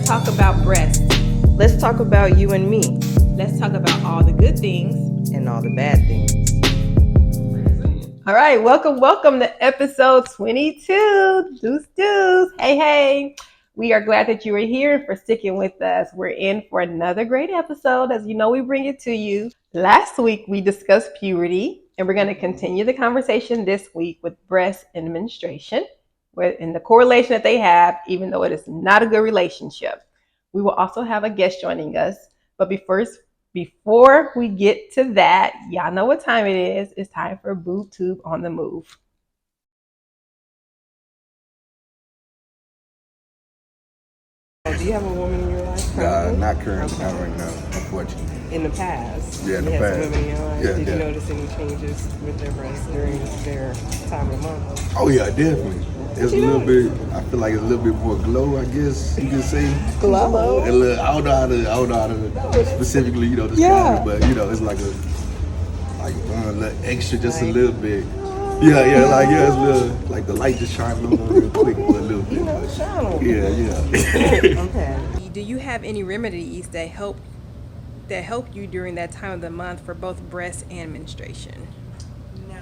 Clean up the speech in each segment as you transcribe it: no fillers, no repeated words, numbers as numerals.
talk about breasts. Let's talk about you and me. Let's talk about all the good things and all the bad things. All right, welcome to episode 22. Deuce. Hey. We are glad that you are here for sticking with us. We're in for another great episode. As you know, we bring it to you. Last week, we discussed puberty, and we're going to continue the conversation this week with breast and menstruation, and the correlation that they have, even though it is not a good relationship. We will also have a guest joining us. But before we get to that, y'all know what time it is. It's time for Boob Tube on the Move. Do you have a woman in your life? Not currently, not right now, unfortunately. In the past? Yeah, in the past. past. Women in your life? Yeah, Did you yeah. notice any changes with their breasts during their time of the month? Oh yeah, definitely. It's a little bit. I feel like it's a little bit more glow. I guess you could say. Glow. A little. I don't know how to specifically, describe it, but it's like a little extra, just a little bit. It's a little like the light just shining on real quick for a little bit. Shine on. Yeah. Okay. Do you have any remedies that help you during that time of the month for both breast and menstruation? No,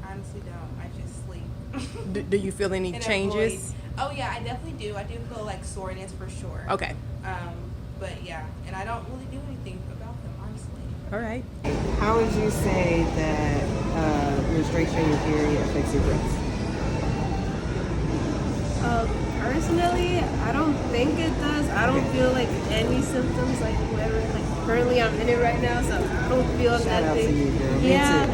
honestly don't. I just sleep. Do you feel any And changes? Oh yeah, I definitely do. I do feel like soreness for sure. Okay. But yeah, and I don't really do anything about them, honestly. All right. How would you say that menstruation and period affects your breasts? Personally, I don't think it does. I don't feel like any symptoms, like whatever. Like currently, I'm in it right now, so I don't feel Shout that out thing. to you, girl. Yeah. Me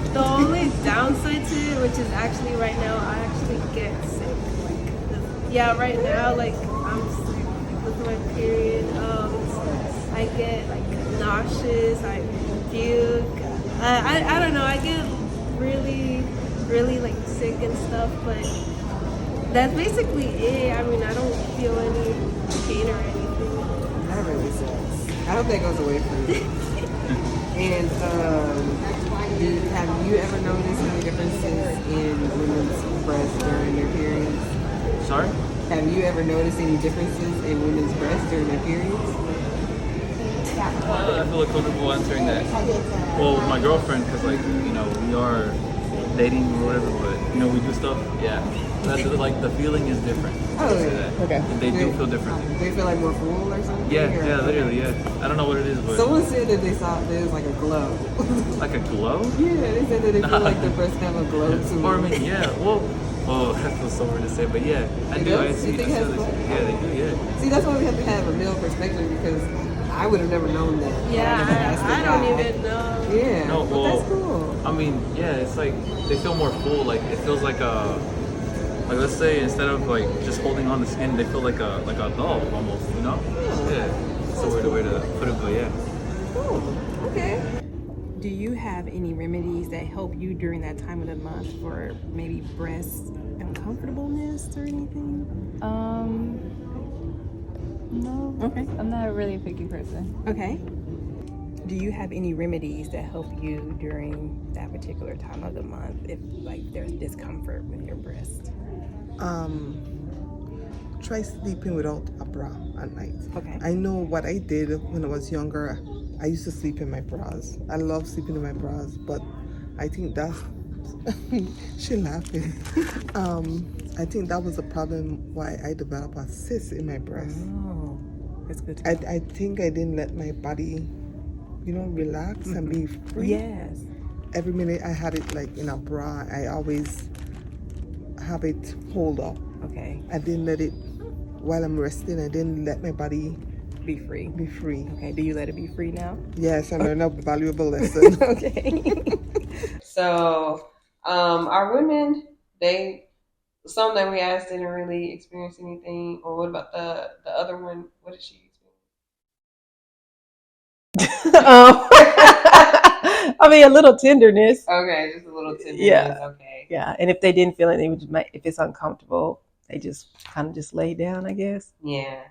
too. The only downside to it, which is actually right now, I actually get sick. Right now, like I'm sick with my period. I get like nauseous. I puke. I don't know. I get really like sick and stuff, but that's basically it. I mean, I don't feel any pain or anything. That really sucks. I hope that goes away for you. And have you ever noticed any differences in women's breasts during their periods? Sorry? Have you ever noticed any differences in women's breasts during their periods? I feel comfortable answering that. Well, with my girlfriend, because we are dating or whatever, but we do stuff. Yeah, that's the feeling is different. Oh, I'll say that. okay. They do feel differently. They feel like more full or something? Yeah, literally, yeah. I don't know what it is, but Someone said that they saw there was like a glow. like a glow. Yeah, they said that they feel like their breasts have a glow to them. Or I mean, yeah. Well, that feels so weird to say, but yeah, I do. I does? see. You think it has glow? Yeah, they do. Yeah. See, that's why we have to have a male perspective because I would have never known that. I don't even know. Yeah, No, but well, that's cool. I mean, yeah, it's like they feel more full. Like it feels like let's say instead of like just holding on the skin, they feel like a doll almost. Yeah. It's a weird way to put it, but yeah. Cool. Okay. Do you have any remedies that help you during that time of the month for maybe breast uncomfortableness or anything? No. Okay. I'm not really a picky person. Okay. Do you have any remedies that help you during that particular time of the month if there's discomfort with your breast? Try sleeping without a bra at night. Okay. I know what I did when I was younger. I used to sleep in my bras. I love sleeping in my bras, but I think that's she laughing. I think that was a problem why I developed a cyst in my breast. Oh, that's good. I think I didn't let my body, relax and be free. Yes. Every minute I had it like in a bra, I always have it hold up. Okay. I didn't let it, while I'm resting, I didn't let my body Be free. be free. Okay. Do you let it be free now? Yes, I learned a valuable lesson. Okay. So, our women, some that we asked didn't really experience anything. Or what about the other one? What did she experience? I mean, a little tenderness. Okay, just a little tenderness. Yeah. Okay. Yeah. And if they didn't feel it, if it's uncomfortable, they just kind of just lay down, I guess. Yeah.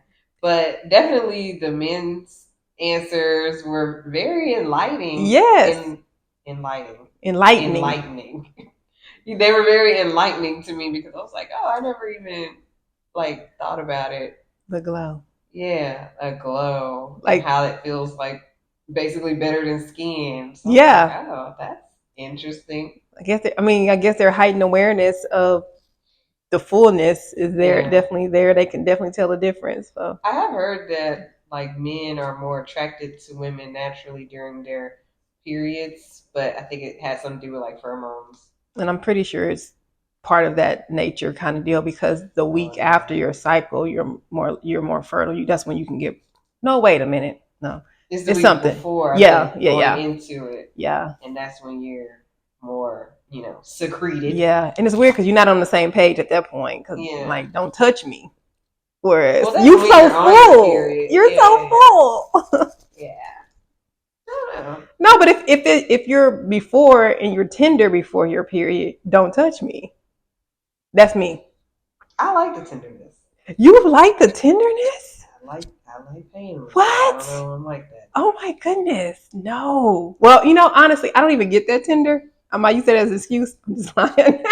But definitely the men's answers were very enlightening. Yes. Enlightening. They were very enlightening to me because I was like, oh, I never even thought about it. The glow. Yeah, a glow. Like- and how it feels like basically better than skin. So Yeah. I'm like, oh, that's interesting. I guess their heightened awareness of the fullness is there, Yeah. definitely there. They can definitely tell the difference. So I have heard that like men are more attracted to women naturally during their periods, but I think it has something to do with like pheromones. and I'm pretty sure it's part of that nature kind of deal because the week yeah. after your cycle, you're more fertile. That's when you can get. No, wait a minute. No, It's the it's week something. before, I Yeah, think, yeah, going yeah, into it, yeah, and that's when you're more, secreted. yeah. And it's weird because you're not on the same page at that point. Because Yeah. like, don't touch me. Whereas Well, that's you when so you're on your full. period. You're Yeah, so yeah, full. Yeah. I don't know. No, but if you're before and you're tender before your period, don't touch me. That's me. I like the tenderness. You like the tenderness? I like pain. What? I don't know. I'm like that. Oh my goodness. No. Well, honestly, I don't even get that tender. I might use that as an excuse. I'm just lying.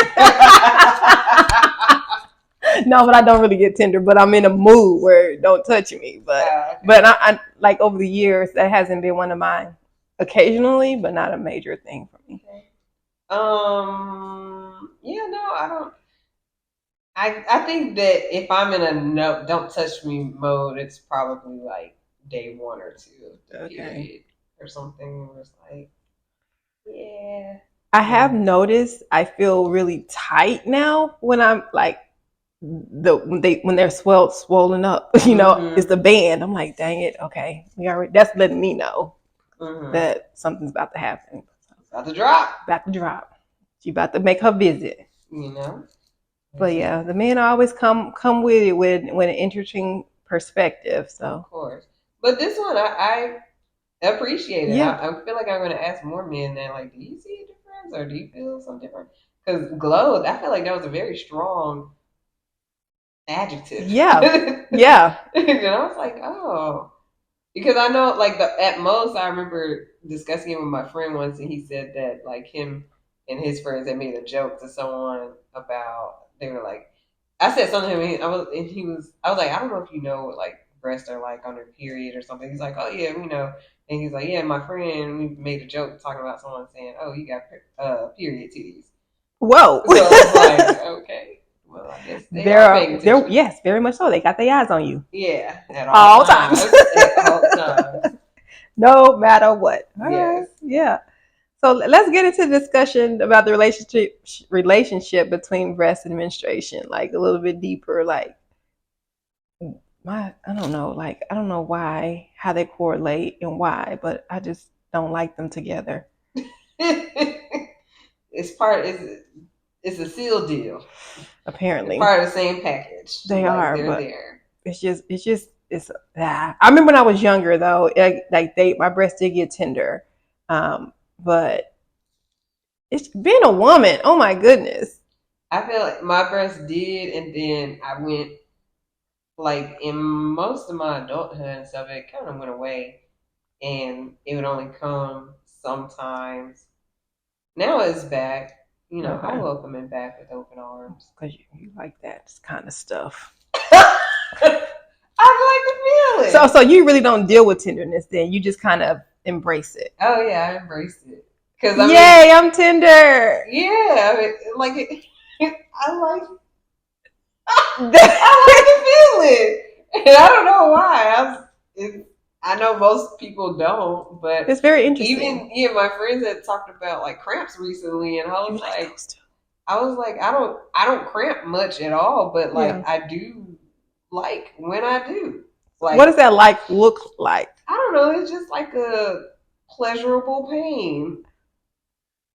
No, but I don't really get tender, but I'm in a mood where don't touch me. But I like over the years, that hasn't been one of mine. Occasionally, but not a major thing for me. Yeah, no, I don't. I think that if I'm in a no, don't touch me mode, it's probably like day 1 or 2 of the period or something where it's like, yeah. I have noticed I feel really tight now when I'm like when they're swollen up. It's the band. I'm like, dang it, okay. That's letting me know that something's about to happen. About to drop. She about to make her visit. But yeah, the men always come with it with an interesting perspective. So of course, but this one I appreciate it. Yeah. I feel like I'm going to ask more men that like, do you see a difference or do you feel something different? Because glow, I feel like that was a very strong adjective. Yeah, yeah. And I was like, oh, because I know like at most I remember discussing it with my friend once, and he said that like him and his friends had made a joke to someone about they were like, I said something to him, I was like, I don't know if you know what like breasts are like on their period or something. He's like, oh yeah, we know. And he's like, yeah, my friend, we made a joke talking about someone saying, oh, you got period titties. Whoa. So I was like, okay. Well, I guess they're yes, very much so. They got their eyes on you. Yeah, at all times. At all times. No matter what. Yes. Yeah. So let's get into the discussion about the relationship between breast and menstruation, like a little bit deeper. Like, I don't know. Like, I don't know how they correlate and why, but I just don't like them together. It's a seal deal. Apparently, they're part of the same package. They are, they're but there. I remember when I was younger though, my breasts did get tender, but it's been a woman. Oh my goodness. I feel like my breasts did, and then I went like in most of my adulthood and stuff. It kind of went away, and it would only come sometimes. Now it's back. Okay. I welcome it back with open arms. Because you like that kind of stuff. I like the feeling. So you really don't deal with tenderness then. You just kind of embrace it. Oh yeah, I embrace it. Yay, I'm tender. Yeah, I like it. I like the feeling. And I don't know why. I know most people don't, but it's very interesting. Even my friends had talked about like cramps recently, and I was like, I don't cramp much at all, but like I do like when I do. Like, what does that look like? I don't know. It's just like a pleasurable pain.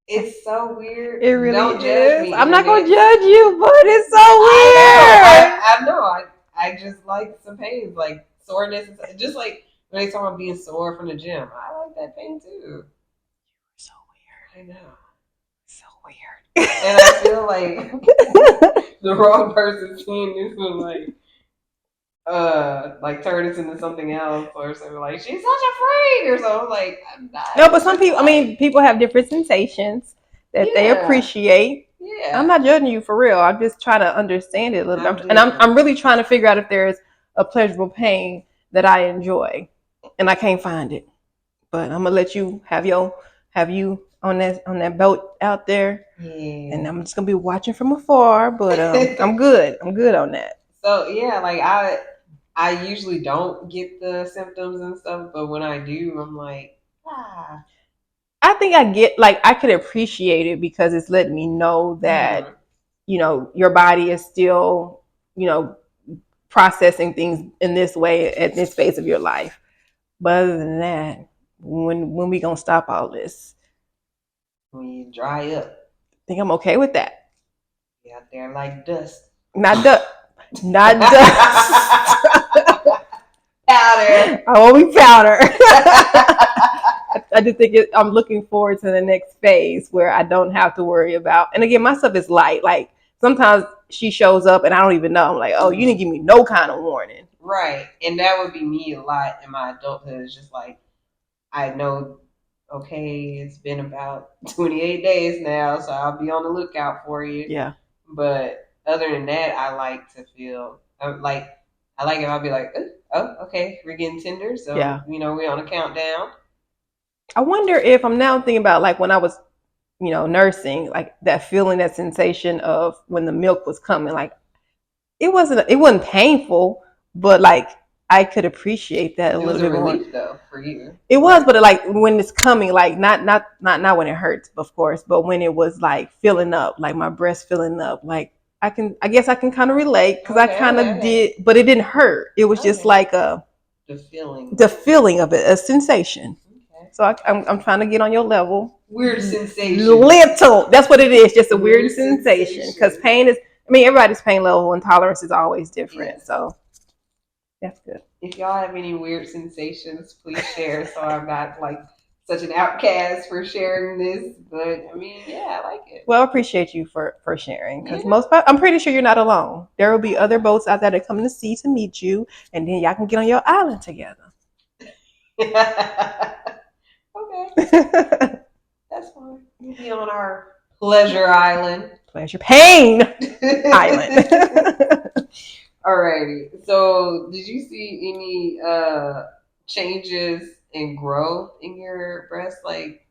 It's so weird. It really don't judge me. I'm not gonna judge you, but it's so weird. I know. I just like some pains, like soreness, just like. When they talk about being sore from the gym, I like that pain too. You're so weird. I know. So weird. And I feel like the wrong person seeing this one like turn this into something else or something like she's such a freak or something. Like I'm not. No, but some people people have different sensations that they appreciate. Yeah. I'm not judging you for real. I'm just trying to understand it a little bit. And I'm really trying to figure out if there's a pleasurable pain that I enjoy, and I can't find it. But I'm gonna let you have you on that boat out there, and I'm just gonna be watching from afar. But I'm good. I'm good on that. So yeah, like I usually don't get the symptoms and stuff, but when I do, I'm like, ah. I think I get like I could appreciate it because it's letting me know that your body is still processing things in this way at this phase of your life. But other than that, when we gonna stop all this? When you dry up, I think I'm okay with that. you out there like dust. Not dust. Not dust. Powder. I won't be powder. I just think I'm looking forward to the next phase where I don't have to worry about. And again, my stuff is light. Like sometimes she shows up and I don't even know. I'm like, oh, you didn't give me no kind of warning. Right, and that would be me a lot in my adulthood. It's just like I know, okay, it's been about 28 days now, so I'll be on the lookout for you. Yeah. But other than that, I like to feel like I like it. I'll be like, oh, okay, we're getting tender, so Yeah. we're on a countdown. I wonder if I'm now thinking about like when I was, nursing, like that feeling, that sensation of when the milk was coming. Like it wasn't painful, but like I could appreciate that a little bit more. It was a relief though for you. It was, but like when it's coming, like not when it hurts, of course, but when it was like filling up, like my breast filling up, like I guess I can kind of relate because I kind of did, but it didn't hurt. It was just like the feeling of it, a sensation. Okay. So I'm trying to get on your level. Weird sensation. Little, that's what it is, just a weird sensation. Because pain is, everybody's pain level and tolerance is always different. Yeah. So that's good. If y'all have any weird sensations, please share so I'm not like such an outcast for sharing this. But I mean, yeah, I like it. Well, I appreciate you for sharing because I'm pretty sure you're not alone. There will be other boats out there that come to sea to meet you, and then y'all can get on your island together. Okay. That's fine. We'll be on our pleasure island. Pain island. Alrighty. So, did you see any changes in growth in your breast, like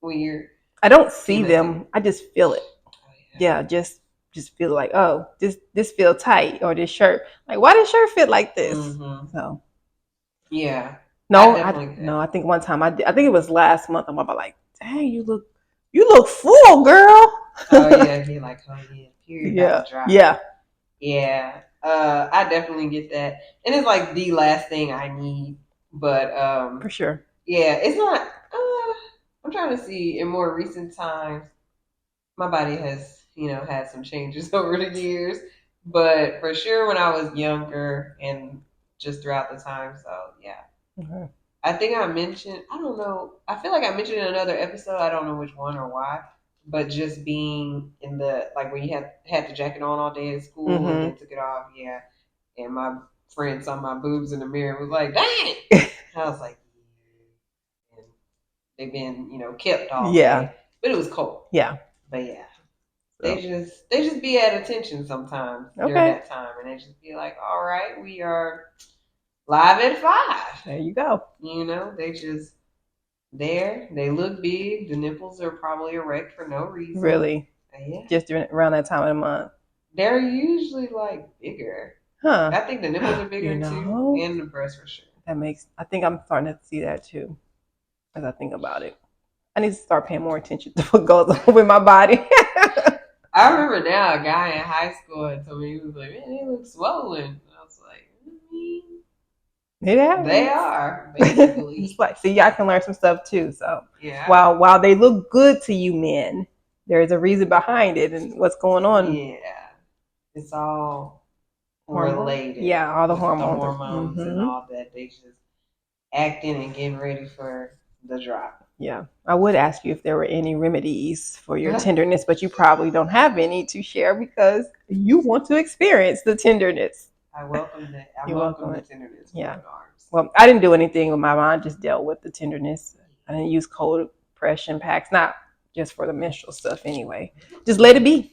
when you're? I don't see them. I just feel it. Oh, yeah, just feel like, oh, this feel tight, or this shirt. Like, why does shirt fit like this? Mm-hmm. So, yeah. No, I think one time I think it was last month. I'm about like, dang, you look full, girl. Oh yeah, he like, oh yeah, period. Yeah. Yeah. I definitely get that, and it's like the last thing I need. But for sure. Yeah, it's not. I'm trying to see in more recent times. My body has, had some changes over the years, but for sure when I was younger and just throughout the time. So yeah. Mm-hmm. I think I mentioned, I don't know, I feel like I mentioned in another episode, I don't know which one or why, but just being in the, like when you had the jacket on all day at school and then took it off, yeah. And my friend saw my boobs in the mirror and was like, dang! I was like, yeah. And they've been, kept all day. But it was cold. Yeah. But yeah. They just be at attention sometimes during that time. And they just be like, all right, we are live at 5. There you go. They just there. They look big. The nipples are probably erect for no reason. Really? Yeah. Just around that time of the month. They're usually like bigger. Huh. I think the nipples are bigger too, and the breasts for sure. I think I'm starting to see that too, as I think about it. I need to start paying more attention to what goes on with my body. I remember now a guy in high school told me, he was like, man, they look swollen. And I was like, they are, basically. It's like, see, y'all can learn some stuff too. So yeah. While they look good to you men, there's a reason behind it and what's going on. Yeah. It's all related. Yeah, all the hormones. The hormones and all that. They just acting and getting ready for the drop. Yeah. I would ask you if there were any remedies for your tenderness, but you probably don't have any to share because you want to experience the tenderness. I welcome that. I welcome the tenderness. Yeah. Well, I didn't do anything with my mom. I just dealt with the tenderness. I didn't use cold compression packs, not just for the menstrual stuff anyway. Just let it be.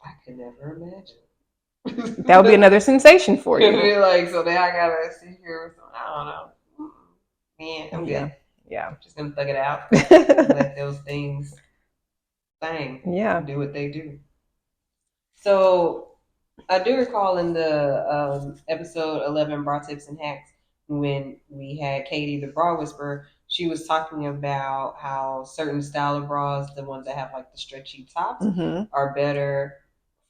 I could never imagine. That would be another sensation for you. It'd be like, so now I gotta sit here with some I don't know. Man, I'm Yeah. good. Yeah. I'm just gonna thug it out. Let those things thing. Yeah. Do what they do. So I do recall in the episode 11, Bra Tips and Hacks, when we had Katie, the bra whisperer, she was talking about how certain style of bras, the ones that have like the stretchy tops, are better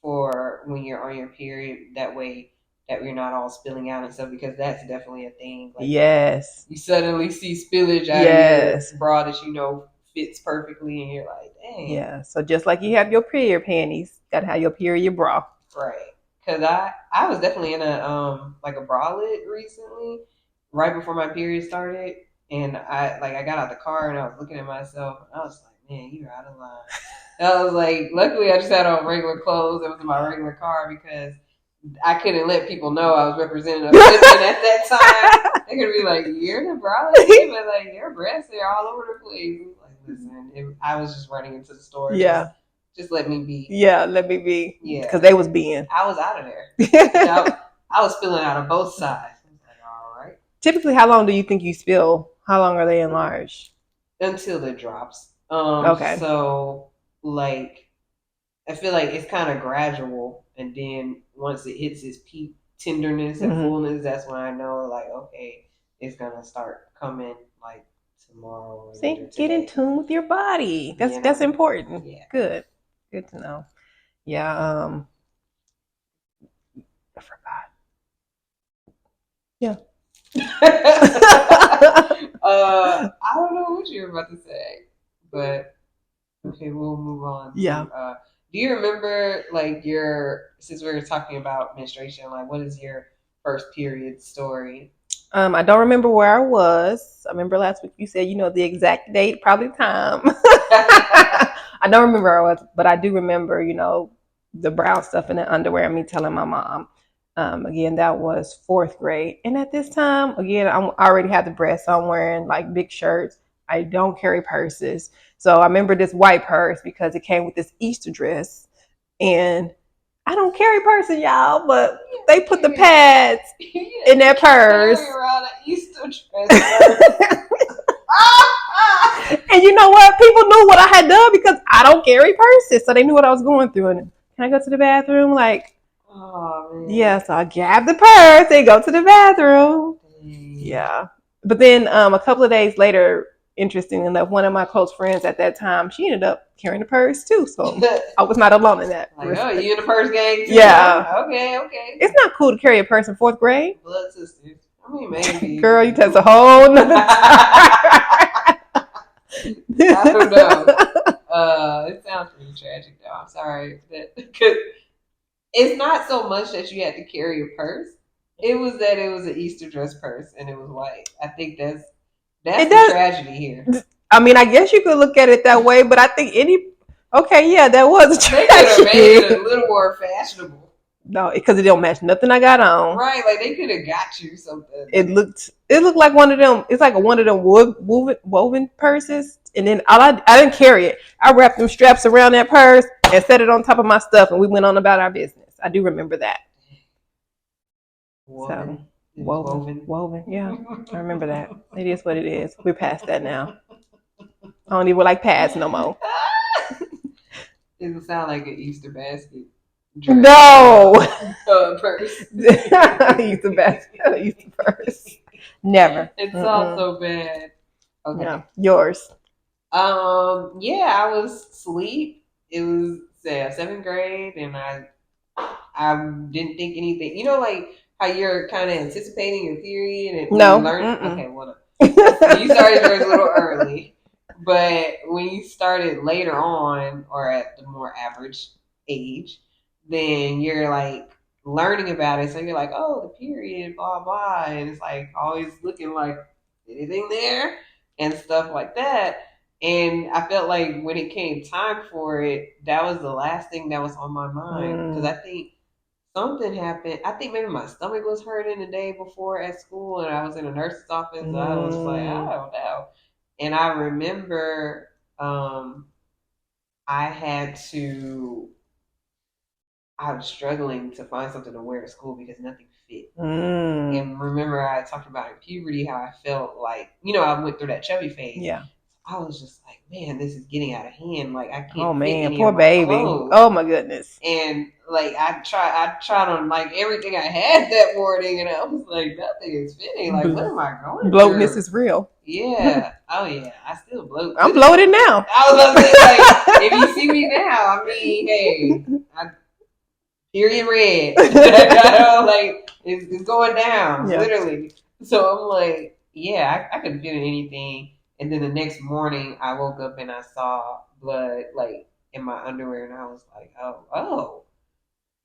for when you're on your period. That way, that you're not all spilling out and stuff, because that's definitely a thing. Like, yes. you suddenly see spillage out Yes. of your bra that you know fits perfectly, and you're like, dang. Yeah. So just like you have your period panties, gotta have your period bra. Right. Cause I was definitely in a like a bralette recently, right before my period started, and I got out the car and I was looking at myself and I was like, man, you're out of line. And I was like, luckily I just had on regular clothes. It was in my regular car because I couldn't let people know I was representing a women at that time. They could be like, you're in a bralette, but like your breasts are all over the place. Like, listen, I was just running into the store. Yeah. Just let me be. Yeah, let me be. Yeah. Because they was being. I was out of there. I was spilling out of both sides. I was like, all right. Typically, how long do you think you spill? How long are they enlarged? Until it drops. Okay. So, like, I feel like it's kind of gradual. And then once it hits its peak tenderness and fullness, that's when I know, like, okay, it's going to start coming, like, tomorrow. Or See, get in tune with your body. That's important. Yeah. Good to know. Yeah. I forgot. Yeah. I don't know what you're about to say, but okay, we'll move on. Yeah. Do you remember, like, since we were talking about menstruation, like, what is your first period story? I don't remember where I was. I remember last week you said, the exact date, probably time. I don't remember where I was, but I do remember, the brown stuff in the underwear and me telling my mom. Again, that was 4th grade. And at this time, again, I already had the breasts. So I'm wearing like big shirts. I don't carry purses. So I remember this white purse because it came with this Easter dress. And I don't carry purses, y'all, but they put the pads in that purse. Around an Easter dress. And you know what? People knew what I had done because I don't carry purses. So they knew what I was going through. And can I go to the bathroom? Like, oh, man. Yeah, so I grabbed the purse and go to the bathroom. Yeah. But then a couple of days later, interesting enough, one of my close friends at that time, she ended up carrying the purse too. So I was not alone in that. Like, oh, you in the purse gang too? Yeah. Okay. It's not cool to carry a purse in 4th grade. Blood sisters. I mean, maybe. Girl, you take a whole nother time. I don't know. It sounds pretty tragic though. I'm sorry. Because it's not so much that you had to carry a purse. It was that it was an Easter dress purse and it was white. I think that's the tragedy here. I mean, I guess you could look at it that way, but I think that was a tragedy. They could have made it a little more fashionable. No, because it don't match nothing I got on. Right, like they could have got you something. It looked like one of them. It's like one of them woven purses. And then I didn't carry it. I wrapped them straps around that purse and set it on top of my stuff, and we went on about our business. I do remember that. Woven. Yeah, I remember that. It is what it is. We're past that now. I don't even like pads no more. It doesn't sound like an Easter basket. No. Purse. Easter basket. Easter purse. Never. It's all so bad. Okay. Yeah. Yours. Yeah, I was asleep. It was 7th grade, and I didn't think anything. You know, like how you're kind of anticipating your period and no. You learn. Okay, well, you started yours a little early, but when you started later on, or at the more average age, then you're like learning about it. So you're like, oh, the period, blah blah, and it's like always looking like anything there and stuff like that. And I felt like when it came time for it, that was the last thing that was on my mind, because I think something happened. I think maybe my stomach was hurting the day before at school, and I was in a nurse's office. So I was like, I don't know. And I remember I had to I was struggling to find something to wear to school because nothing fit. Mm. And remember, I talked about in puberty how I felt like, I went through that chubby phase. Yeah. I was just like, man, this is getting out of hand. Like, I Oh can't fit man, any poor of my baby. clothes. Oh my goodness. And like, I tried on like everything I had that morning, and I was like, nothing is fitting. Like, what am I going Bloatness through? is real. Yeah. Oh yeah. I still bloat. I'm bloated now. I was gonna say, like, if you see me now, I mean, hey, period red. Like it's going down, Yeah. literally. So I'm like, yeah, I could fit in anything. And then the next morning, I woke up and I saw blood like in my underwear, and I was like, oh,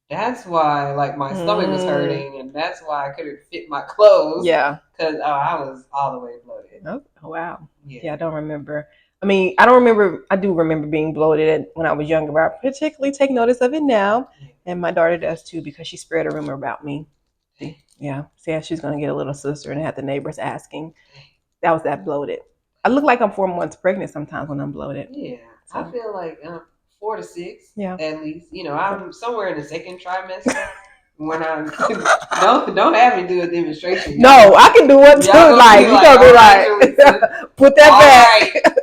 that's why like my stomach was hurting, and that's why I couldn't fit my clothes. Yeah. Because I was all the way bloated. Oh wow. Yeah. I don't remember. I mean, I don't remember. I do remember being bloated when I was younger, but I particularly take notice of it now. And my daughter does too because she spread a rumor about me. Yeah, saying she's going to get a little sister and had the neighbors asking. That was that bloated. I look like I'm 4 months pregnant sometimes when I'm bloated. Yeah, So. I feel like 4 to 6. Yeah, at least. I'm somewhere in the second trimester. When I'm don't have me do a demonstration. No, I can do one too. Like you gonna be like, put that back. Right.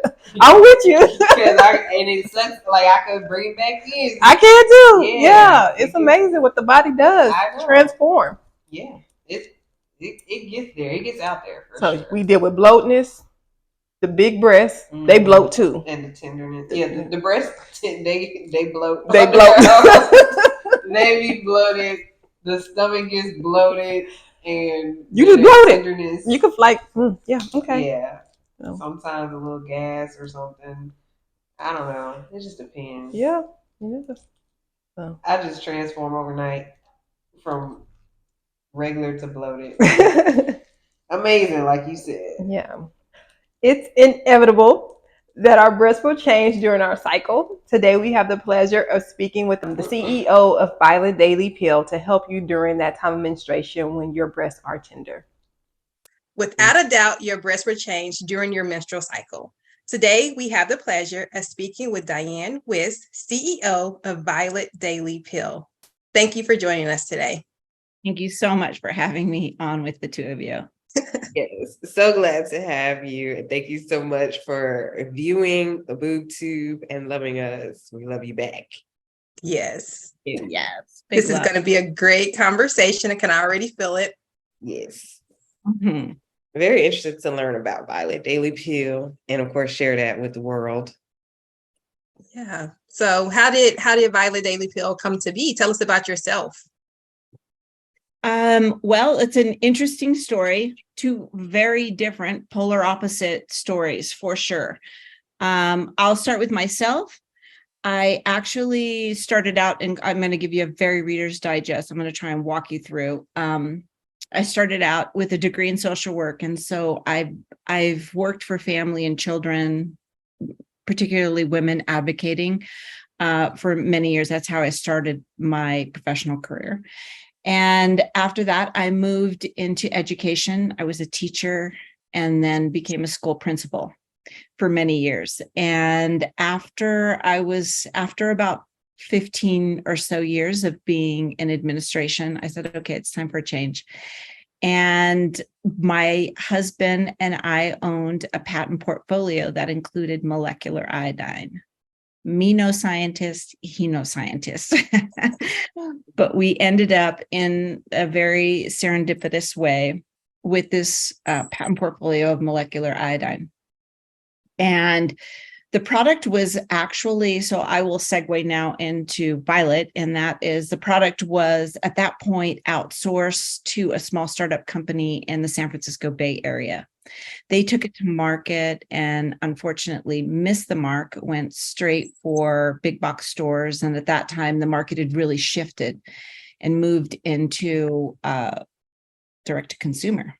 I'm with you. And it sucks. Like I could bring back in. I can too. Yeah, it's amazing what the body does. Transform. Yeah, it gets there. It gets out there for so sure. We deal with bloatness, the big breasts. Mm-hmm. They bloat too, and the tenderness. Yeah, the breasts they bloat. They bloat. They be bloated. The stomach gets bloated, and you just bloated. Tenderness. You could like, yeah, okay. Yeah. So. Sometimes a little gas or something. I don't know. It just depends. Yeah. So. I just transform overnight from regular to bloated. Amazing, like you said. Yeah. It's inevitable that our breasts will change during our cycle. Today, we have the pleasure of speaking with the CEO of Violet Daily Pill to help you during that time of menstruation when your breasts are tender. Without a doubt, your breasts will change during your menstrual cycle. Today, we have the pleasure of speaking with Dianne Wist, CEO of Violet Daily Pill. Thank you for joining us today. Thank you so much for having me on with the two of you. Yes, so glad to have you. And thank you so much for viewing the Boob Tube and loving us. We love you back. Yes. Yes. This is going to be a great conversation. I can already feel it. Yes. Mm-hmm. Very interested to learn about Violet Daily Pill and of course share that with the world. Yeah. So how did Violet Daily Pill come to be? Tell us about yourself. Well, it's an interesting story. Two very different polar opposite stories for sure. I'll start with myself. I actually started out, and I'm going to give you a very Reader's Digest. I'm going to try and walk you through. I started out with a degree in social work. And so I've worked for family and children, particularly women, advocating for many years. That's how I started my professional career. And after that, I moved into education. I was a teacher and then became a school principal for many years. And after about 15 or so years of being in administration, I said, okay, it's time for a change. And my husband and I owned a patent portfolio that included molecular iodine. Me no scientist, he no scientist. But we ended up in a very serendipitous way with this patent portfolio of molecular iodine. And the product was actually, so I will segue now into Violet, and that is the product was at that point outsourced to a small startup company in the San Francisco Bay Area. They took it to market and unfortunately missed the mark, went straight for big box stores. And at that time, the market had really shifted and moved into direct to consumer.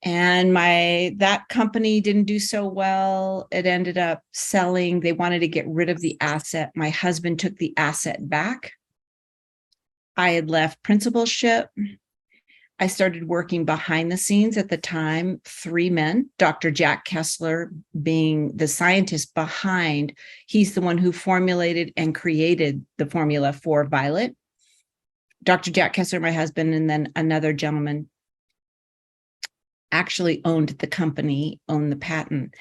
And that company didn't do so well. It ended up selling. They wanted to get rid of the asset. My husband took the asset back. I had left principalship. I started working behind the scenes at the time, 3 men, Dr. Jack Kessler being the scientist behind. He's the one who formulated and created the formula for Violet. Dr. Jack Kessler, my husband, and then another gentleman actually owned the company, owned the patent.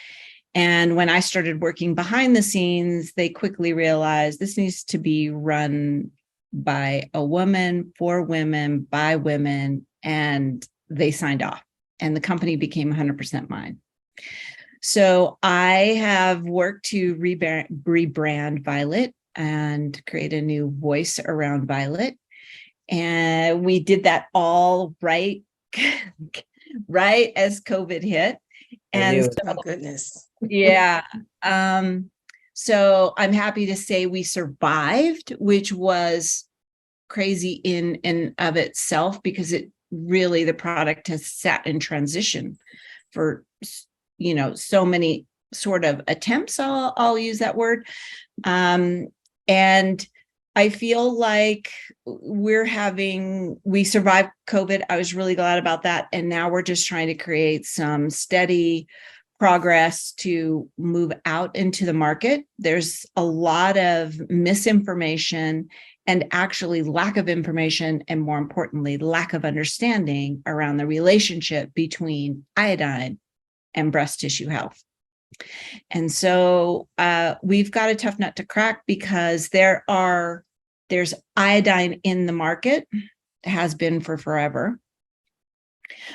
And when I started working behind the scenes, they quickly realized this needs to be run by a woman, for women, by women, and they signed off. And the company became 100% mine. So I have worked to rebrand Violet and create a new voice around Violet. And we did that all right, right as COVID hit. And so, Oh, goodness. yeah. So I'm happy to say we survived, which was crazy in and of itself, because it really, the product has sat in transition for, so many sort of attempts. I'll use that word. And I feel like we survived COVID. I was really glad about that. And now we're just trying to create some steady progress to move out into the market. There's a lot of misinformation and actually lack of information, and more importantly, lack of understanding around the relationship between iodine and breast tissue health. And so we've got a tough nut to crack, because there's iodine in the market, has been for forever,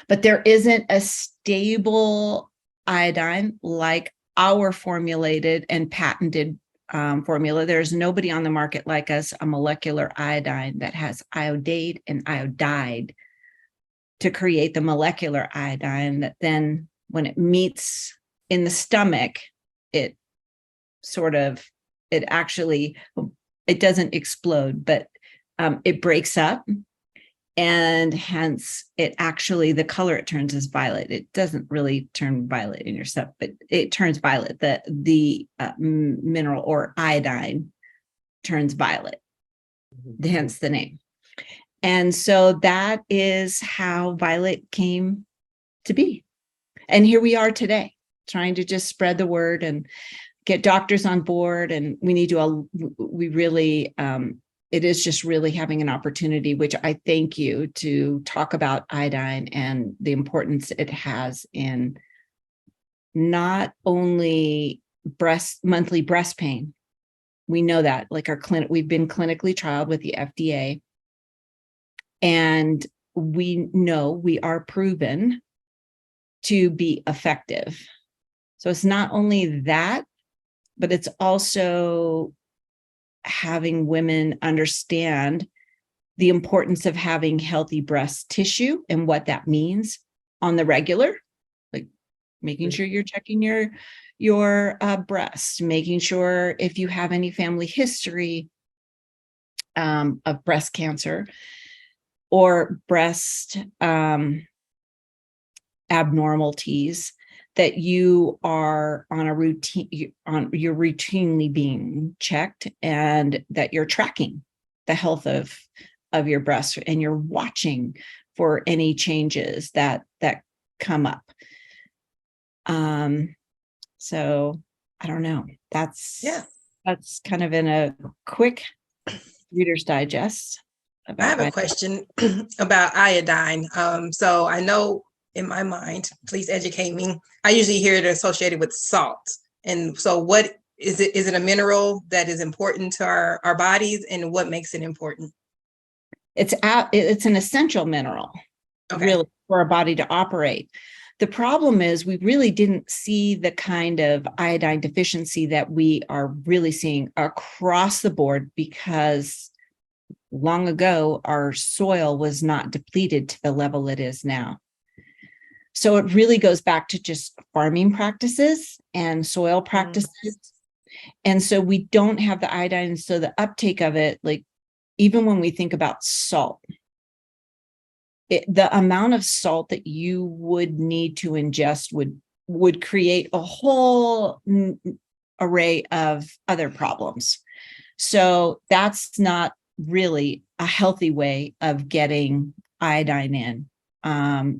but there isn't a stable iodine like our formulated and patented formula. There's nobody on the market like us, a molecular iodine that has iodate and iodide to create the molecular iodine that then, when it meets in the stomach, it doesn't explode, but it breaks up, and hence the color it turns is violet. It doesn't really turn violet in your stuff, but it turns violet. The mineral or iodine turns violet, hence the name. And so that is how Violet came to be. And here we are today, trying to just spread the word and get doctors on board. And it is just really having an opportunity, which I thank you, to talk about iodine and the importance it has in not only monthly breast pain. We know that, like we've been clinically trialed with the FDA, and we know we are proven to be effective. So it's not only that, but it's also having women understand the importance of having healthy breast tissue and what that means on the regular, like making sure you're checking your breast, making sure if you have any family history of breast cancer or breast abnormalities, that you are on a routine, you're routinely being checked, and that you're tracking the health of your breast, and you're watching for any changes that come up. So I don't know. That's kind of in a quick Reader's Digest. I have a question about iodine. So I know, in my mind, please educate me, I usually hear it associated with salt. And so what is it? Is it a mineral that is important to our bodies, and what makes it important? It's an essential mineral, really, for our body to operate. The problem is we really didn't see the kind of iodine deficiency that we are really seeing across the board, because long ago our soil was not depleted to the level it is now. So it really goes back to just farming practices and soil practices. And so we don't have the iodine. So the uptake of it, like even when we think about salt, the amount of salt that you would need to ingest would create a whole array of other problems. So that's not really a healthy way of getting iodine in.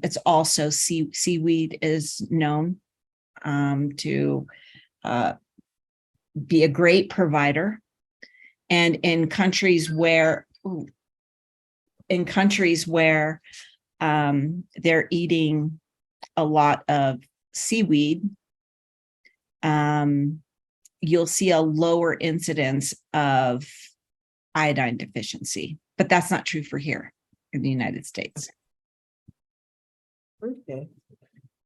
It's also seaweed is known to be a great provider. And in countries where in countries where they're eating a lot of seaweed, you'll see a lower incidence of iodine deficiency, but that's not true for here in the United States. Okay.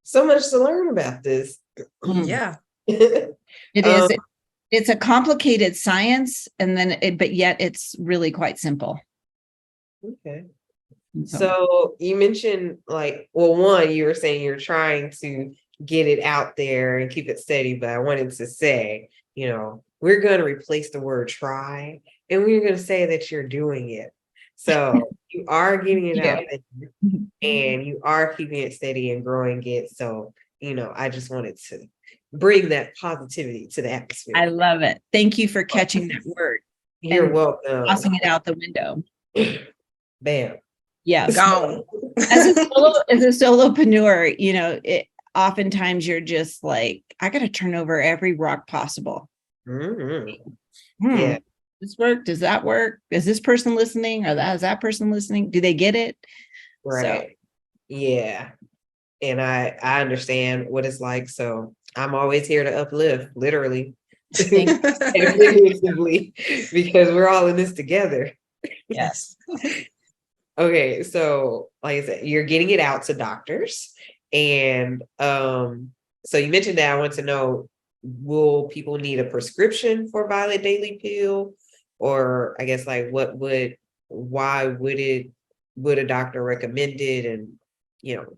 So much to learn about this. Yeah. It is. It's a complicated science, and then but yet it's really quite simple. Okay. So you mentioned one, you were saying you're trying to get it out there and keep it steady, but I wanted to say, we're going to replace the word try and we're going to say that you're doing it. So you are getting it out there and you are keeping it steady and growing it. So, I just wanted to bring that positivity to the atmosphere. I love it. Thank you for catching that word. You're welcome. Tossing it out the window. Bam. Yeah. Gone. As a solopreneur, oftentimes you're just like, I got to turn over every rock possible. Yeah. This work? Does that work? Is this person listening? Or is that person listening? Do they get it? Right. So. Yeah. And I understand what it's like. So I'm always here to uplift, literally. And figuratively, because we're all in this together. Yes. Okay, so like I said, you're getting it out to doctors. And so you mentioned that. I want to know, will people need a prescription for Violet Daily Pill? Or I guess why would a doctor recommend it? And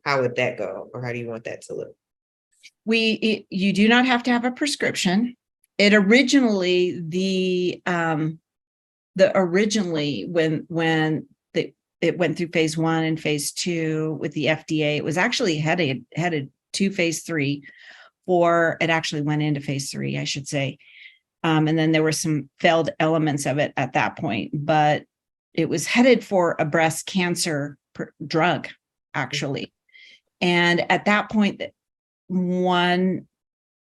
how would that go? Or how do you want that to look? You do not have to have a prescription. It originally, when it went through phase 1 and phase 2 with the FDA, it was actually headed to phase 3, or it actually went into phase 3, I should say. And then there were some failed elements of it at that point, but it was headed for a breast cancer drug, actually. And at that point,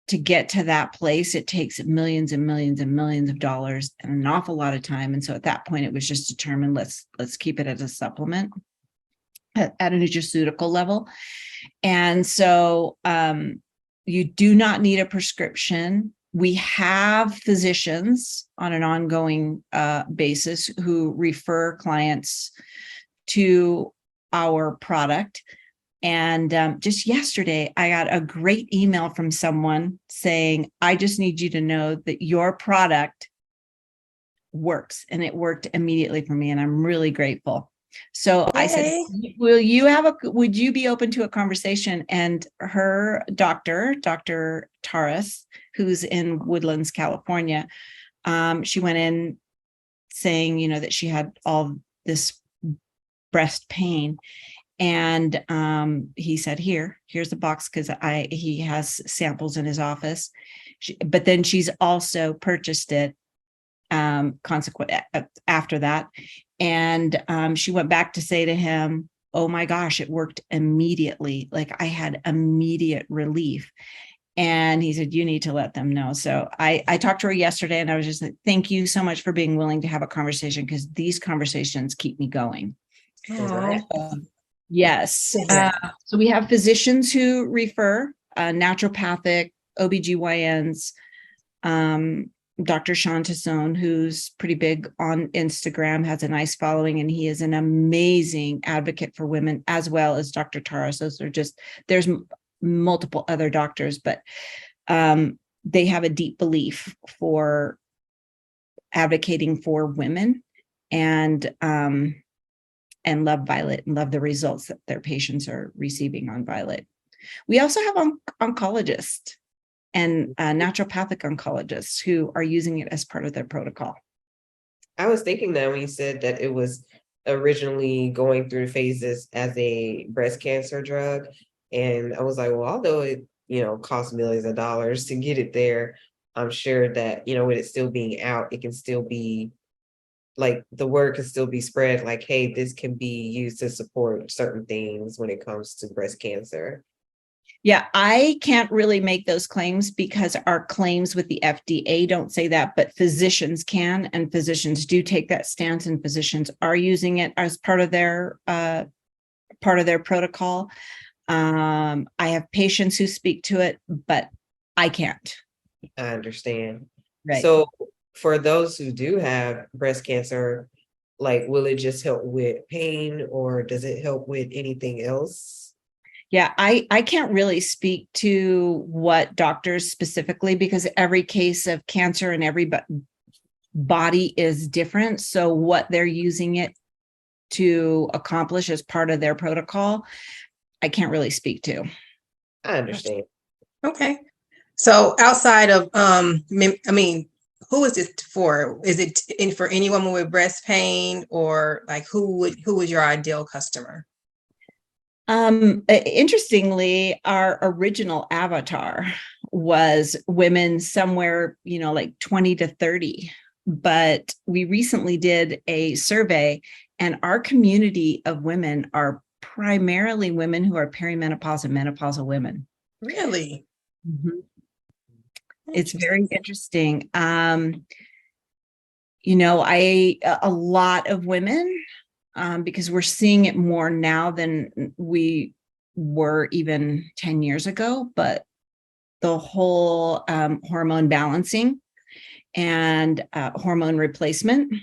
to get to that place, it takes millions and millions and millions of dollars and an awful lot of time. And so at that point, it was just determined, let's keep it as a supplement at a nutraceutical level. And so you do not need a prescription. We have physicians on an ongoing basis who refer clients to our product. And just yesterday, I got a great email from someone saying, I just need you to know that your product works. And it worked immediately for me. And I'm really grateful. So I said, would you be open to a conversation? And her doctor, Dr. Taras, who's in Woodlands, California, she went in saying, that she had all this breast pain. And he said, here's the box, because he has samples in his office. But then she's also purchased it after that. And she went back to say to him, oh my gosh, it worked immediately. Like I had immediate relief. And he said, you need to let them know. So I talked to her yesterday, and I was just like, thank you so much for being willing to have a conversation, because these conversations keep me going. Yes. So we have physicians who refer, naturopathic, OBGYNs, Dr. Sean Tassone, who's pretty big on Instagram, has a nice following, and he is an amazing advocate for women, as well as Dr. Taras. There's multiple other doctors, but they have a deep belief for advocating for women, and love Violet and love the results that their patients are receiving on Violet. We also have oncologists and naturopathic oncologists who are using it as part of their protocol. I was thinking that when you said that it was originally going through phases as a breast cancer drug, and I was like, well, although it, costs millions of dollars to get it there, I'm sure that, with it still being out, it can still be like the word can still be spread, like, hey, this can be used to support certain things when it comes to breast cancer. Yeah, I can't really make those claims because our claims with the FDA don't say that, but physicians can, and physicians do take that stance, and physicians are using it as part of their protocol. I have patients who speak to it, but I can't. I understand. Right. So for those who do have breast cancer, like, will it just help with pain or does it help with anything else? Yeah, I can't really speak to what doctors specifically, because every case of cancer and every body is different. So what they're using it to accomplish as part of their protocol, I can't really speak to. I understand. Okay. So outside of, I mean, who is it for? Is it for any woman with breast pain, or like who is your ideal customer? Interestingly, our original avatar was women somewhere, like 20 to 30. But we recently did a survey, and our community of women are primarily women who are perimenopause and menopausal women. Really? Mm-hmm. It's very interesting. A lot of women, because we're seeing it more now than we were even 10 years ago, but the whole hormone balancing and hormone replacement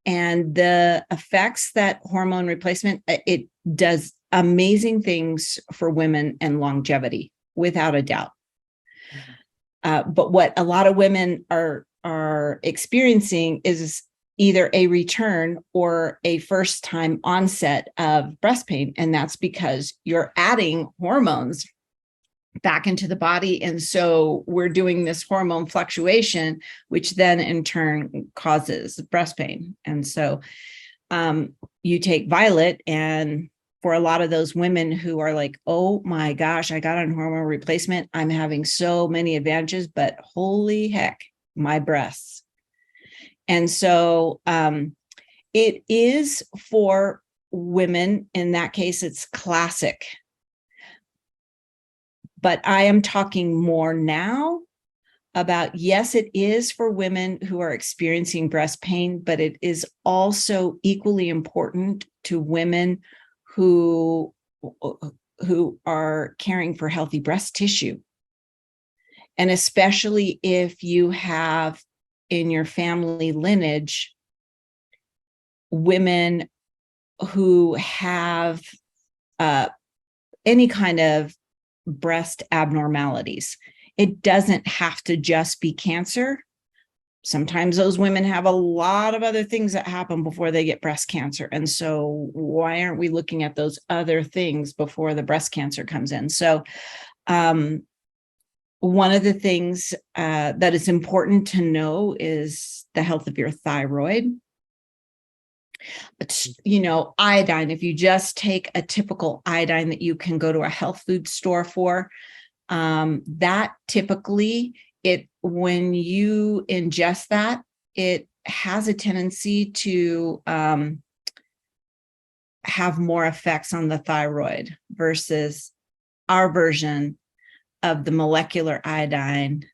and the effects that hormone replacement, it does amazing things for women and longevity, without a doubt. But what a lot of women are experiencing is either a return or a first time onset of breast pain. And that's because you're adding hormones back into the body. And so we're doing this hormone fluctuation, which then in turn causes breast pain. And so you take Violet, and for a lot of those women who are like, oh my gosh, I got on hormone replacement, I'm having so many advantages, but holy heck, my breasts. And so it is for women. In that case, it's classic. But I am talking more now about, yes, it is for women who are experiencing breast pain, but it is also equally important to women who are caring for healthy breast tissue. And especially if you have in your family lineage women who have any kind of breast abnormalities. It doesn't have to just be cancer. Sometimes those women have a lot of other things that happen before they get breast cancer. And so why aren't we looking at those other things before the breast cancer comes in? So one of the things that is important to know is the health of your thyroid. But, iodine, if you just take a typical iodine that you can go to a health food store for, that typically, when you ingest that, it has a tendency to have more effects on the thyroid versus our version of the molecular iodine.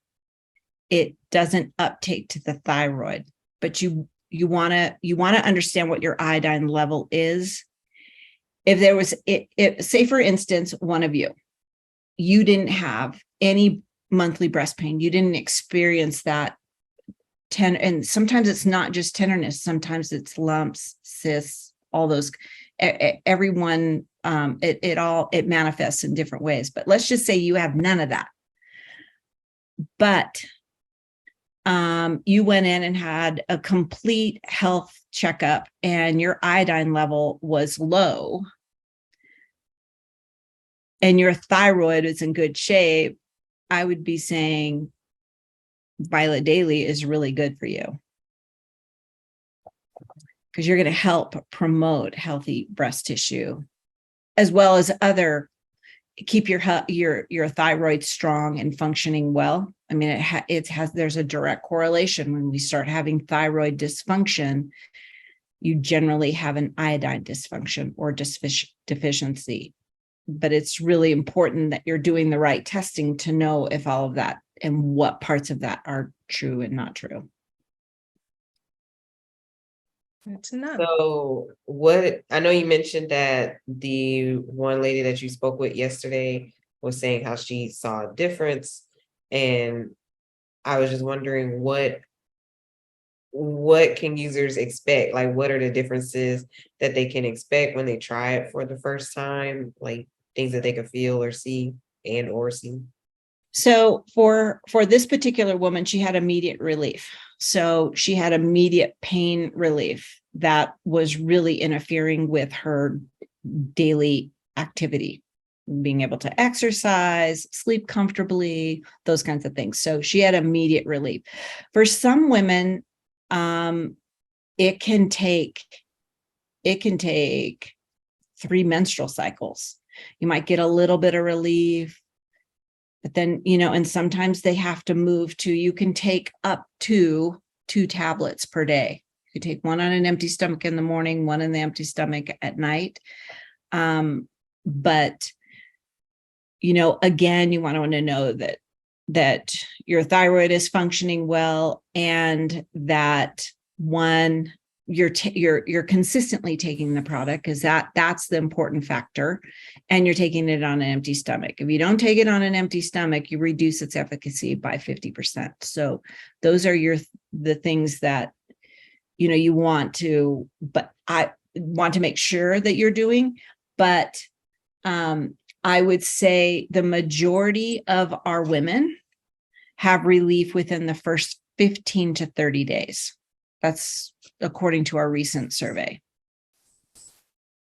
It doesn't uptake to the thyroid, but you want to understand what your iodine level is. If there was, say for instance, one of you didn't have any monthly breast pain, you didn't experience that and sometimes it's not just tenderness, sometimes it's lumps, cysts, all those. Everyone, it manifests in different ways. But let's just say you have none of that, but you went in and had a complete health checkup and your iodine level was low and your thyroid is in good shape, I would be saying Violet Daily is really good for you, because you're going to help promote healthy breast tissue, as well as keep your thyroid strong and functioning well. I mean, there's a direct correlation. When we start having thyroid dysfunction, you generally have an iodine dysfunction or deficiency. it's really important that you're doing the right testing to know if all of that and what parts of that are true and not true. Good to know. So what, I know you mentioned that the one lady that you spoke with yesterday was saying how she saw a difference, and I was just wondering what can users expect? Like, what are the differences that they can expect when they try it for the first time? Like things that they can feel or see and or see. So for this particular woman, she had immediate relief. So she had immediate pain relief that was really interfering with her daily activity, being able to exercise, sleep comfortably, those kinds of things. So she had immediate relief. For some women, it can take 3 menstrual cycles. You might get a little bit of relief, but then, and sometimes they have to move to, you can take up to 2 tablets per day. You could take one on an empty stomach in the morning, one in the empty stomach at night. But, again, you want to know that your thyroid is functioning well, and that you're consistently taking the product, because that's the important factor, and you're taking it on an empty stomach. If you don't take it on an empty stomach, you reduce its efficacy by 50%. So those are the things that you want to, but I want to make sure that you're doing. But I would say the majority of our women have relief within the first 15 to 30 days. That's according to our recent survey.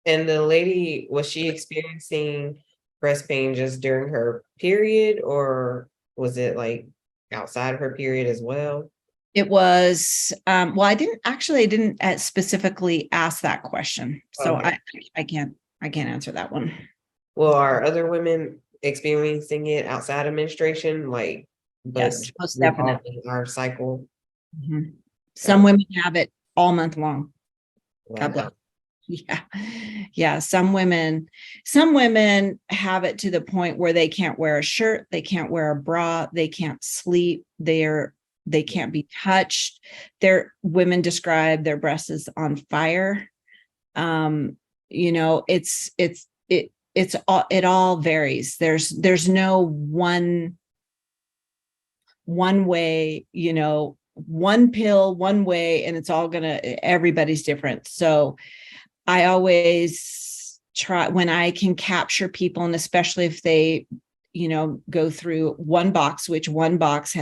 And the lady, was she experiencing breast pain just during her period, or was it like outside of her period as well? It was, well, I didn't specifically ask that question. So Okay. I can't answer that one. Well, are other women experiencing it outside of menstruation? Like, but Yes, most definitely. our cycle. Mhm. Some women have it all month long. God bless. Wow. Yeah. Some women have it to the point where they can't wear a shirt, they can't wear a bra, they can't sleep, they can't be touched. Women describe their breasts as on fire. It all varies. There's no one way, one pill, one way, and everybody's different. So I always try, when I can capture people, and especially if they, go through one box, which one box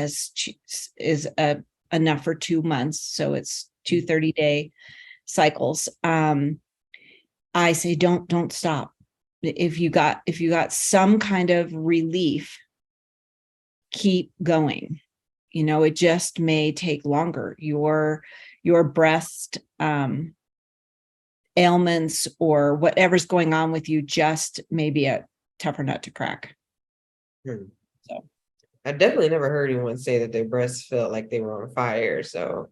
is enough for 2 months. So it's 2 30-day cycles. I say, don't stop. If you got some kind of relief, keep going. It just may take longer. Your breast ailments or whatever's going on with you just may be a tougher nut to crack. So I definitely never heard anyone say that their breasts felt like they were on fire. So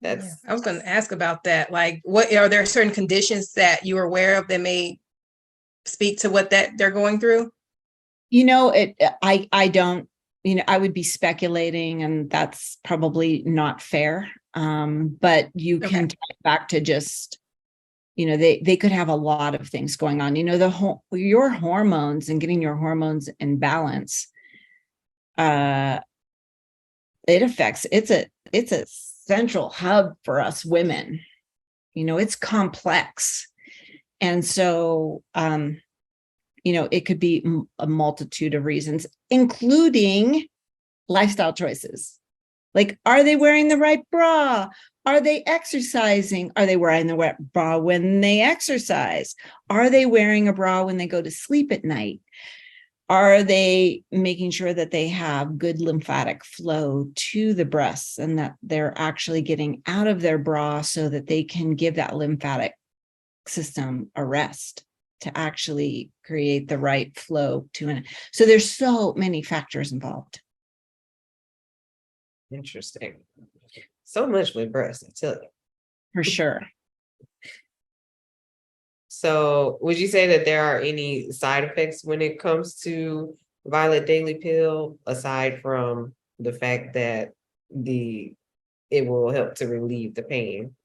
that's, I was going to ask about that. Like, what are there certain conditions that you are aware of that may speak to what that they're going through? I don't, I would be speculating, and that's probably not fair. But you can tie it back to just, they could have a lot of things going on. Your hormones and getting your hormones in balance, it affects, it's a central hub for us women. It's complex. And so, it could be a multitude of reasons, including lifestyle choices. Like, are they wearing the right bra? Are they exercising? Are they wearing the right bra when they exercise? Are they wearing a bra when they go to sleep at night? Are they making sure that they have good lymphatic flow to the breasts, and that they're actually getting out of their bra so that they can give that lymphatic system a rest to actually create the right flow to it? So there's so many factors involved. interesting. So much with breasts, I tell you. For sure. So would you say that there are any side effects when it comes to Violet Daily Pill, aside from the fact that it will help to relieve the pain?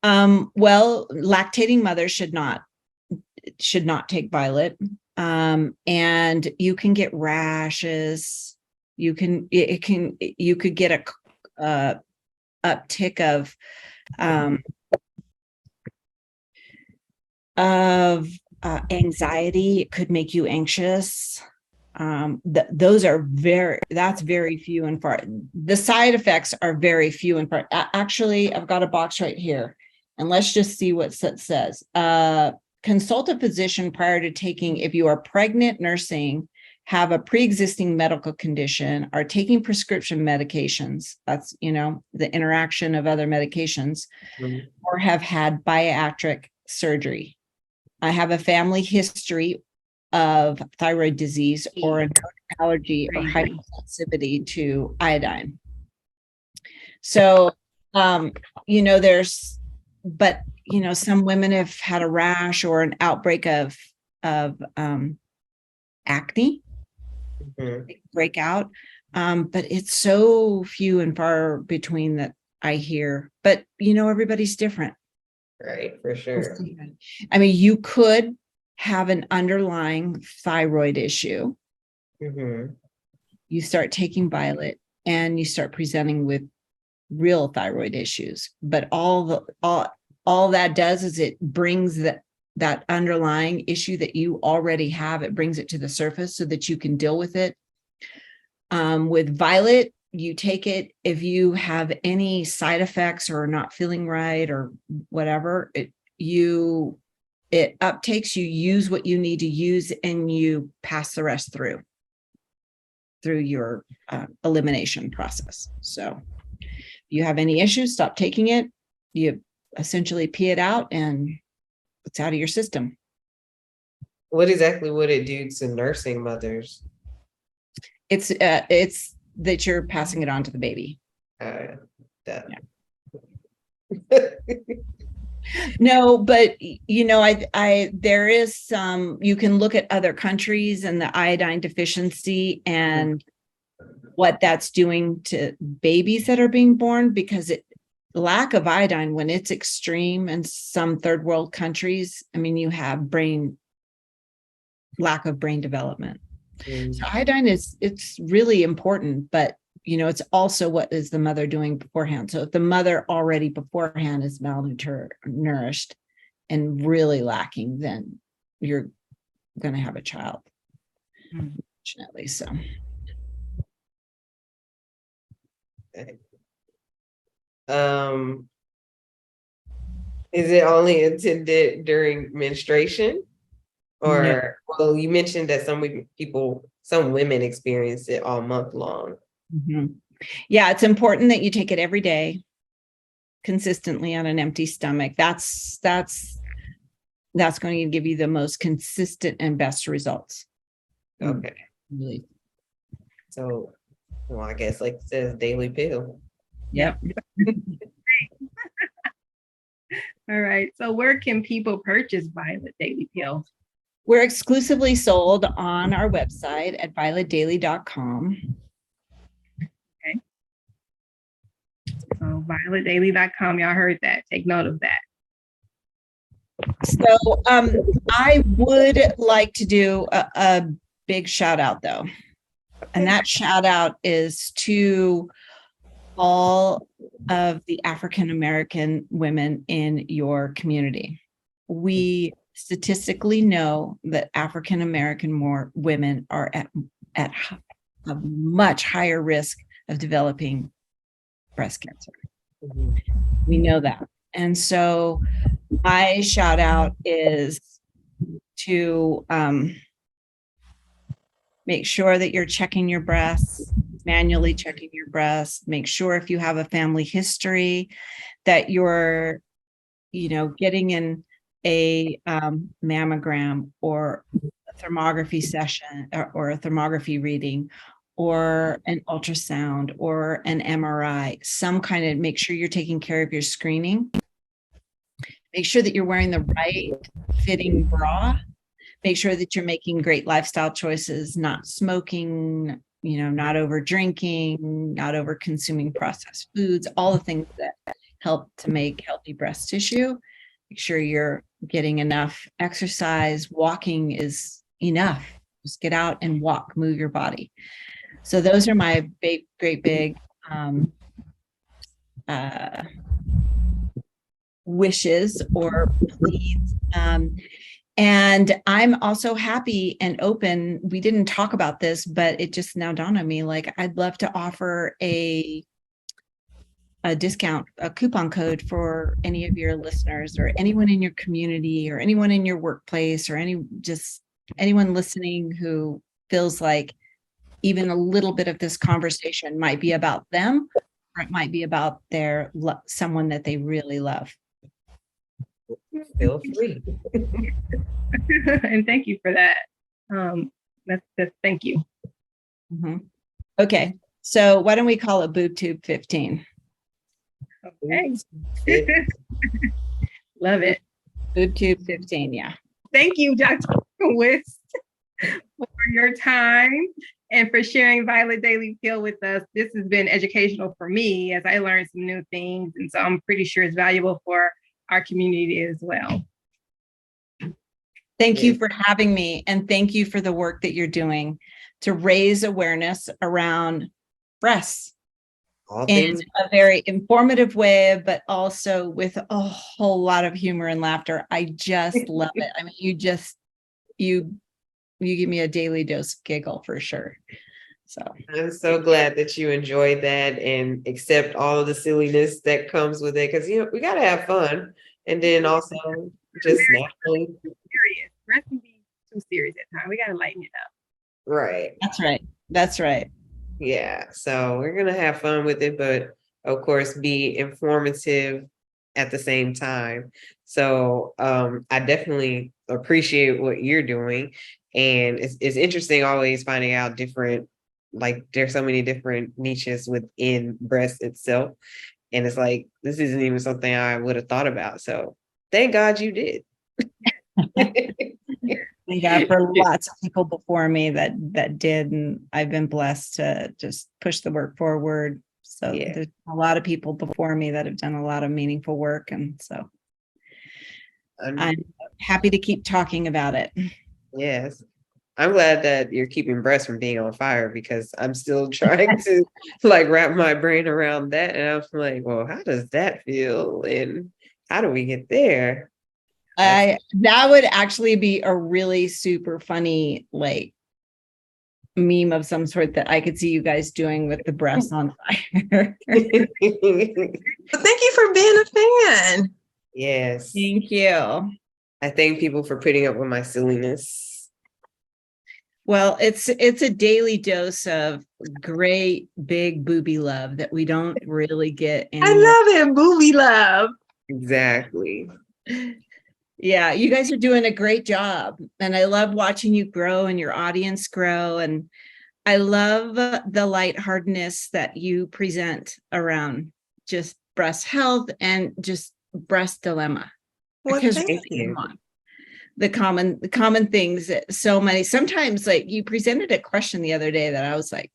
Well, lactating mothers should not take Violet. And you can get rashes. You could get a uptick of anxiety. It could make you anxious. Those are that's very few and far. The side effects are very few and far. Actually, I've got a box right here, and let's just see what it says. Consult a physician prior to taking, if you are pregnant, nursing, have a pre-existing medical condition, are taking prescription medications, that's, the interaction of other medications, or have had bariatric surgery. I have a family history of thyroid disease or an allergy or hypersensitivity to iodine. So, some women have had a rash or an outbreak of acne, break out. But it's so few and far between that I hear. But, everybody's different. Right, for sure. I mean, you could have an underlying thyroid issue. You start taking Violet and you start presenting with real thyroid issues. But all that does is it brings that underlying issue that you already have, it brings it to the surface so that you can deal with it. With Violet, you take it if you have any side effects or not feeling right or whatever, it uptakes, you use what you need to use, and you pass the rest through your elimination process. So if you have any issues, stop taking it. You essentially pee it out and it's out of your system. What exactly would it do to nursing mothers? It's that you're passing it on to the baby. No, but there is some, you can look at other countries and the iodine deficiency and what that's doing to babies that are being born, because lack of iodine, when it's extreme in some third world countries, I mean, you have lack of brain development. So iodine it's really important, but it's also what is the mother doing beforehand. So if the mother already beforehand is malnourished and really lacking, then you're going to have a child, unfortunately. So. Okay. Is it only intended during menstruation? Or, no. Well, you mentioned that some women experience it all month long. Yeah, it's important that you take it every day, consistently on an empty stomach. That's going to give you the most consistent and best results. Okay. Really. So, well, I guess like it says, daily pill. Yep. All right. So where can people purchase Violet Daily Pill? We're exclusively sold on our website at violetdaily.com. Okay. So violetdaily.com, y'all heard that. Take note of that. So I would like to do a big shout out though. And that shout out is to all of the African-American women in your community. We statistically know that African-American women are at a much higher risk of developing breast cancer. We know that. And so my shout out is to make sure that you're checking your breasts, manually checking your breasts. Make sure if you have a family history that you're, getting in a mammogram or a thermography session or a thermography reading or an ultrasound or an MRI, some kind of, make sure you're taking care of your screening. Make sure that you're wearing the right fitting bra. Make sure that you're making great lifestyle choices, not smoking, not over drinking, not over consuming processed foods, all the things that help to make healthy breast tissue. Make sure you're getting enough exercise. Walking is enough. Just get out and walk, move your body. So those are my great big wishes or pleas. And I'm also happy and open. We didn't talk about this, but it just now dawned on me, like I'd love to offer a discount, a coupon code for any of your listeners or anyone in your community or anyone in your workplace or anyone listening who feels like even a little bit of this conversation might be about them, or it might be about someone that they really love. Feel free. And thank you for that. That's thank you. Mm-hmm. Okay, so why don't we call it Boob Tube 15? Okay. Love it. Boob Tube 15, yeah. Thank you, Dr. Wist, for your time and for sharing Violet Daily Pill with us. This has been educational for me as I learned some new things, and so I'm pretty sure it's valuable for our community as well. Thank you for having me, and thank you for the work that you're doing to raise awareness around breasts in a very informative way, but also with a whole lot of humor and laughter. I just love it. I mean, you give me a daily dose of giggle for sure. So I'm so glad that you enjoyed that and accept all of the silliness that comes with it, because we got to have fun, and then also just naturally serious. Breast can be too serious at times. We got to lighten it up. Right. That's right. Yeah. So we're gonna have fun with it, but of course be informative at the same time. So I definitely appreciate what you're doing. And it's interesting always finding out different, like there's so many different niches within breast itself. And it's like, this isn't even something I would have thought about. So thank God you did. Thank God for lots of people before me that did, and I've been blessed to just push the work forward. So there's a lot of people before me that have done a lot of meaningful work, and so I'm happy to keep talking about it. Yes. I'm glad that you're keeping breast from being on fire, because I'm still trying to like wrap my brain around that. And I was like, well, how does that feel? And how do we get there? That would actually be a really super funny like meme of some sort that I could see you guys doing with the breasts on fire. But thank you for being a fan. Yes. Thank you. I thank people for putting up with my silliness. Well, it's a daily dose of great big booby love that we don't really get anymore. I love it, booby love. Exactly. Yeah, you guys are doing a great job, and I love watching you grow and your audience grow, and I love the lightheartedness that you present around just breast health and just breast dilemma. Well, because thank you. The common things that sometimes like you presented a question the other day that I was like,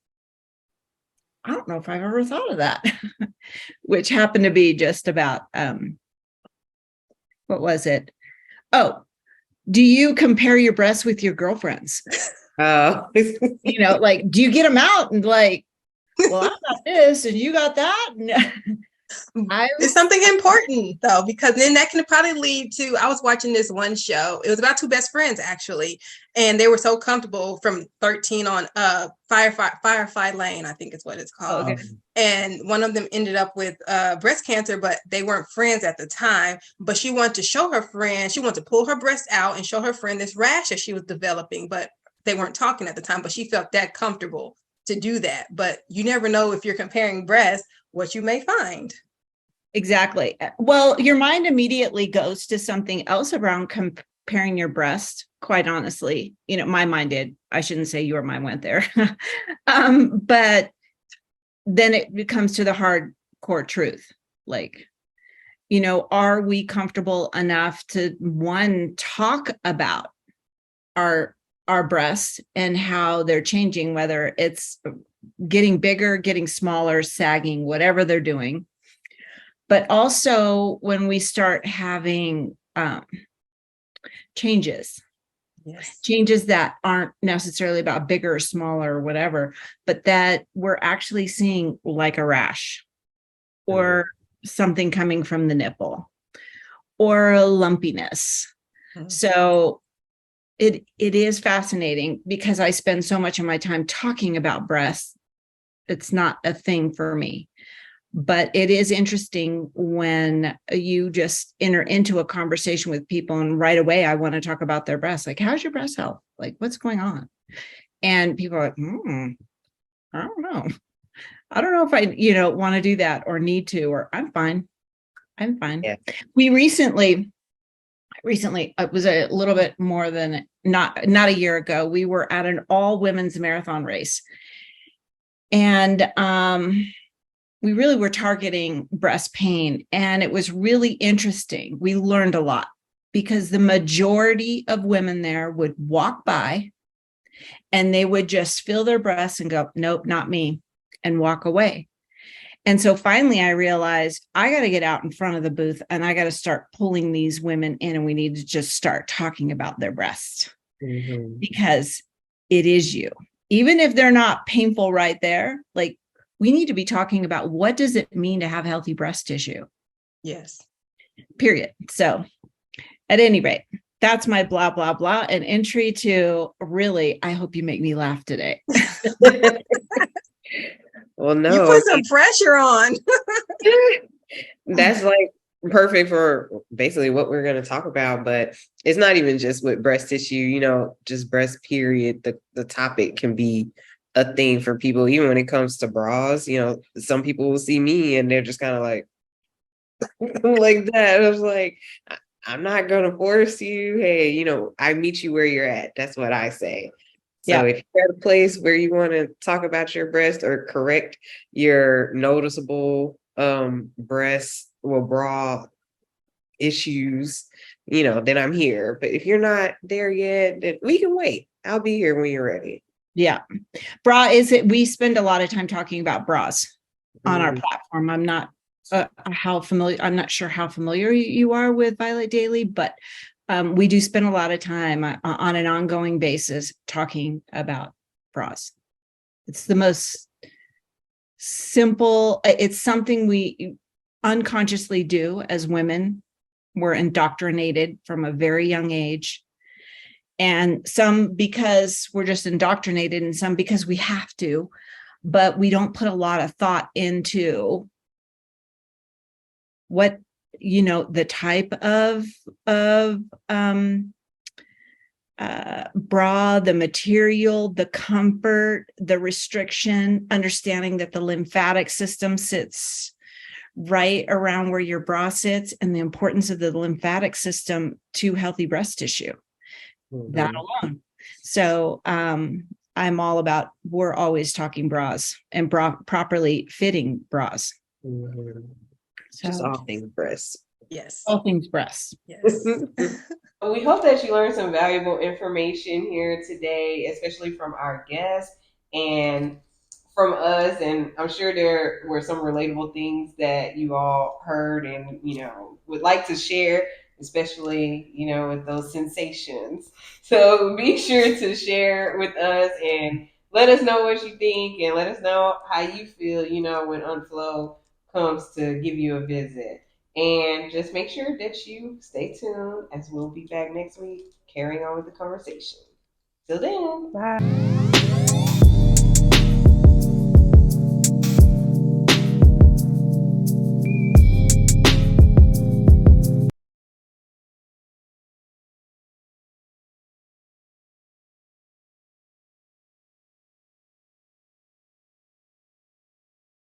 I don't know if I've ever thought of that, which happened to be just about what was it? Oh, do you compare your breasts with your girlfriends? Oh, like, do you get them out and like, well, I got this and you got that? It's something important though, because then that can probably lead to, I was watching this one show. It was about two best friends actually. And they were so comfortable from 13 on Firefly Lane, I think is what it's called. Okay. And one of them ended up with breast cancer, but they weren't friends at the time. But she wanted to show her friend, she wanted to pull her breast out and show her friend this rash that she was developing, but they weren't talking at the time, but she felt that comfortable to do that. But you never know, if you're comparing breasts, what you may find. Exactly. Well, your mind immediately goes to something else around comparing your breast. Quite honestly, my mind did. I shouldn't say your mind went there. But then it comes to the hardcore truth. Like, are we comfortable enough to, one, talk about our breasts and how they're changing, whether it's getting bigger, getting smaller, sagging, whatever they're doing. But also when we start having changes, changes that aren't necessarily about bigger or smaller or whatever, but that we're actually seeing, like a rash or something coming from the nipple or a lumpiness. So it is fascinating because I spend so much of my time talking about breasts. It's not a thing for me, but it is interesting when you just enter into a conversation with people and right away I want to talk about their breasts. Like, how's your breast health? Like, what's going on? And people are like, I don't know. I don't know if I, want to do that or need to, or I'm fine. Yeah. We recently, it was a little bit more than not a year ago, we were at an all women's marathon race. And we really were targeting breast pain. And it was really interesting. We learned a lot because the majority of women there would walk by and they would just feel their breasts and go, nope, not me, and walk away. And so finally I realized I got to get out in front of the booth and I got to start pulling these women in, and we need to just start talking about their breasts because it is you. Even if they're not painful right there, like, we need to be talking about what does it mean to have healthy breast tissue? Yes. Period. So at any rate, that's my blah, blah, blah, an entry to really, I hope you make me laugh today. Well, no. You put some pressure on. That's like perfect for basically what we're going to talk about, but it's not even just with breast tissue, just breast period. The topic can be a thing for people, even when it comes to bras. Some people will see me and they're just kind of like, like that. I was like, I'm not going to force you. Hey, I meet you where you're at. That's what I say. So if you're at a place where you want to talk about your breast or correct your noticeable bra issues, then I'm here. But if you're not there yet, then we can wait. I'll be here when you're ready. Yeah. We spend a lot of time talking about bras on our platform. I'm not I'm not sure how familiar you are with Violet Daily, but we do spend a lot of time on an ongoing basis talking about bras. It's the most simple. It's something we unconsciously do as women. We're indoctrinated from a very young age. And some because we're just indoctrinated, and some because we have to, but we don't put a lot of thought into what, the type of bra, the material, the comfort, the restriction, understanding that the lymphatic system sits right around where your bra sits, and the importance of the lymphatic system to healthy breast tissue. That alone. So I'm all about, we're always talking bras and properly fitting bras. So, just all things breasts. Yes. All things breasts. Yes. We hope that you learned some valuable information here today, especially from our guests and from us. And I'm sure there were some relatable things that you all heard and, would like to share, especially, with those sensations. So be sure to share with us and let us know what you think, and let us know how you feel, when Unflow comes to give you a visit. And just make sure that you stay tuned, as we'll be back next week carrying on with the conversation. Till then. Bye.